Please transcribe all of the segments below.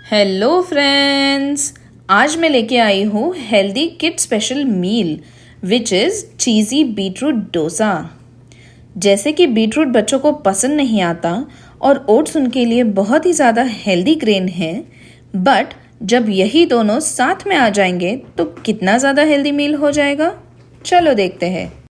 Hello friends, आज मैं लेके आई हूँ healthy kid special meal which is cheesy beetroot dosa. जैसे कि बीटरूट बच्चों को पसंद नहीं आता और ओट्स उनके लिए बहुत ही ज़्यादा हेल्दी ग्रेन है, बट जब यही दोनों साथ में आ जाएंगे तो कितना ज़्यादा हेल्दी मील हो जाएगा। चलो देखते हैं।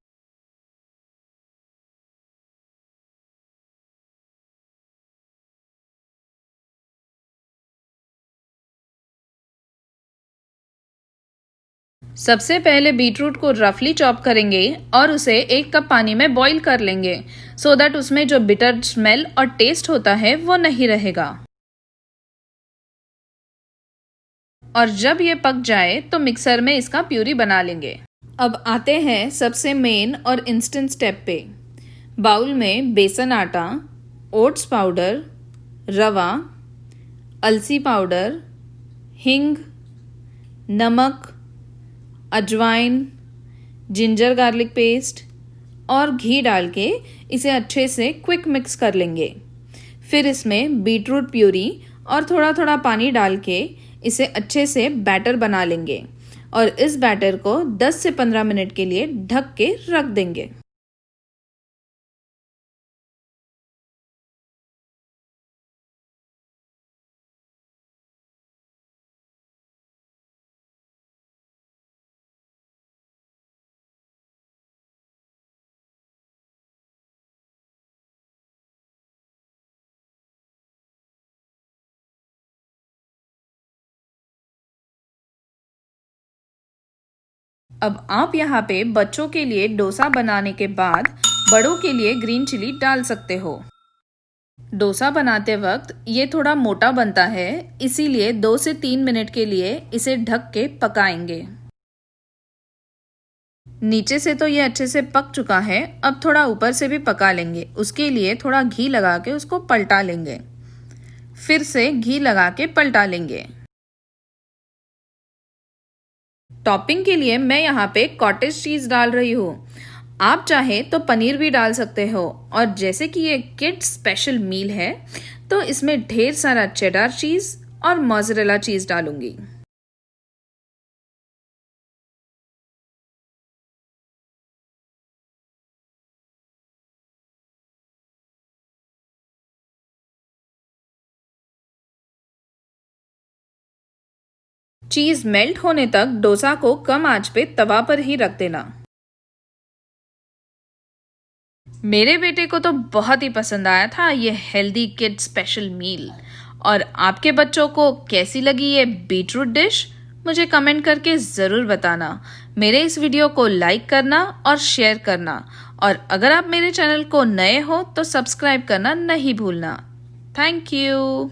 सबसे पहले बीटरूट को रफली चॉप करेंगे और उसे 1 कप पानी में बॉईल कर लेंगे सो दैट उसमें जो बिटर स्मेल और टेस्ट होता है वो नहीं रहेगा। और जब ये पक जाए तो मिक्सर में इसका प्यूरी बना लेंगे। अब आते हैं सबसे मेन और इंस्टेंट स्टेप पे। बाउल में बेसन आटा, ओट्स पाउडर, रवा, अलसी पाउडर, हींग, नमक, अजवाइन, जिंजर गार्लिक पेस्ट और घी डाल के इसे अच्छे से क्विक मिक्स कर लेंगे। फिर इसमें बीटरूट प्यूरी और थोड़ा थोड़ा पानी डाल के इसे अच्छे से बैटर बना लेंगे और इस बैटर को 10 से 15 मिनट के लिए ढक के रख देंगे। अब आप यहाँ पे बच्चों के लिए डोसा बनाने के बाद बड़ों के लिए ग्रीन चिली डाल सकते हो। डोसा बनाते वक्त ये थोड़ा मोटा बनता है, इसीलिए 2 से 3 मिनट के लिए इसे ढक के पकाएंगे। नीचे से तो ये अच्छे से पक चुका है, अब थोड़ा ऊपर से भी पका लेंगे। उसके लिए थोड़ा घी लगा के उसको पलटा लेंगे, फिर से घी लगा के पलटा लेंगे। टॉपिंग के लिए मैं यहाँ पे कॉटेज चीज़ डाल रही हूँ। आप चाहे तो पनीर भी डाल सकते हो। और जैसे कि ये किड्स स्पेशल मील है तो इसमें ढेर सारा चेडर चीज़ और मोज़रेला चीज़ डालूंगी। चीज़ मेल्ट होने तक डोसा को कम आंच पे तवा पर ही रख देना। मेरे बेटे को तो बहुत ही पसंद आया था ये हेल्दी किड स्पेशल मील। और आपके बच्चों को कैसी लगी ये बीटरूट डिश, मुझे कमेंट करके ज़रूर बताना। मेरे इस वीडियो को लाइक करना और शेयर करना, और अगर आप मेरे चैनल को नए हो तो सब्सक्राइब करना नहीं भूलना। Thank you.